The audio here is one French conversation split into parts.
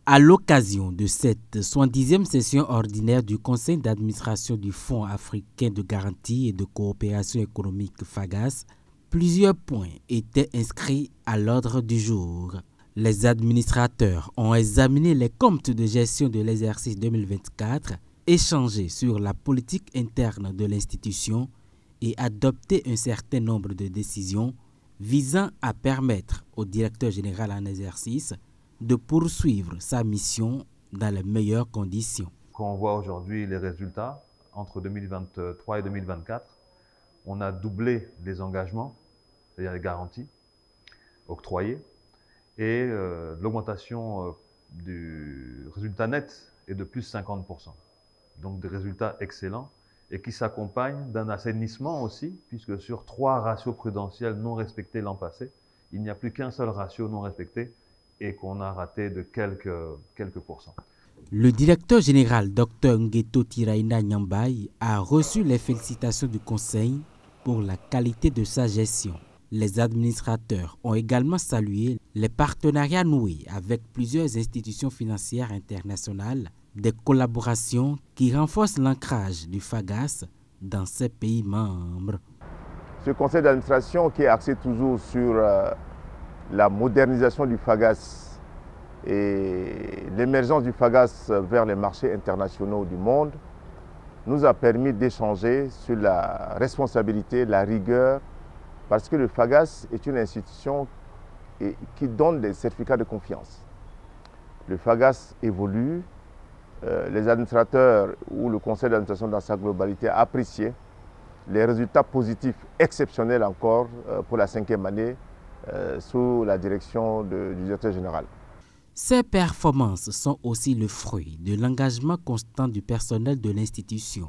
À l'occasion de cette 70e session ordinaire du Conseil d'administration du Fonds africain de garantie et de coopération économique FAGAS, plusieurs points étaient inscrits à l'ordre du jour. Les administrateurs ont examiné les comptes de gestion de l'exercice 2024, échangé sur la politique interne de l'institution et adopté un certain nombre de décisions visant à permettre au directeur général en exercice de poursuivre sa mission dans les meilleures conditions. Quand on voit aujourd'hui les résultats, entre 2023 et 2024, on a doublé les engagements, c'est-à-dire les garanties octroyées, et l'augmentation du résultat net est de plus 50%. Donc des résultats excellents et qui s'accompagnent d'un assainissement aussi, puisque sur 3 ratios prudentiels non respectés l'an passé, il n'y a plus qu'un seul ratio non respecté et qu'on a raté de quelques pourcents. Le directeur général Dr Ngeto Tiraina Nyambaye a reçu les félicitations du Conseil pour la qualité de sa gestion. Les administrateurs ont également salué les partenariats noués avec plusieurs institutions financières internationales, des collaborations qui renforcent l'ancrage du FAGAS dans ses pays membres. Ce conseil d'administration qui est axé toujours sur la modernisation du FAGAS et l'émergence du FAGAS vers les marchés internationaux du monde nous a permis d'échanger sur la responsabilité, la rigueur, parce que le FAGAS est une institution qui donne des certificats de confiance. Le FAGAS évolue, les administrateurs ou le conseil d'administration dans sa globalité a apprécié les résultats positifs exceptionnels encore pour la 5e année sous la direction du directeur général. Ces performances sont aussi le fruit de l'engagement constant du personnel de l'institution.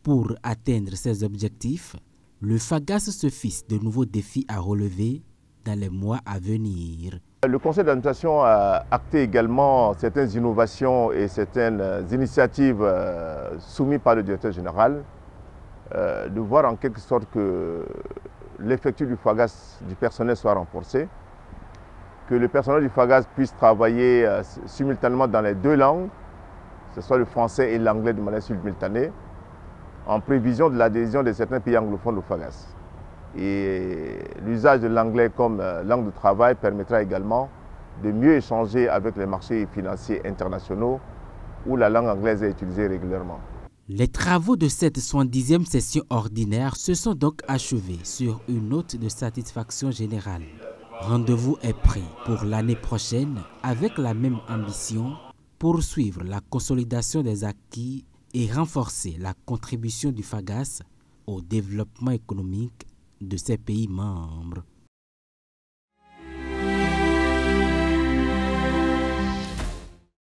Pour atteindre ces objectifs, le FAGAS se fixe de nouveaux défis à relever dans les mois à venir. Le conseil d'administration a acté également certaines innovations et certaines initiatives soumises par le directeur général, de voir en quelque sorte que l'effectif du FAGAS du personnel soit renforcé, que le personnel du FAGAS puisse travailler simultanément dans les 2 langues, que ce soit le français et l'anglais de manière simultanée, en prévision de l'adhésion de certains pays anglophones au FAGAS. Et l'usage de l'anglais comme langue de travail permettra également de mieux échanger avec les marchés financiers internationaux où la langue anglaise est utilisée régulièrement. Les travaux de cette 70e session ordinaire se sont donc achevés sur une note de satisfaction générale. Rendez-vous est pris pour l'année prochaine avec la même ambition, poursuivre la consolidation des acquis et renforcer la contribution du FAGAS au développement économique de ses pays membres.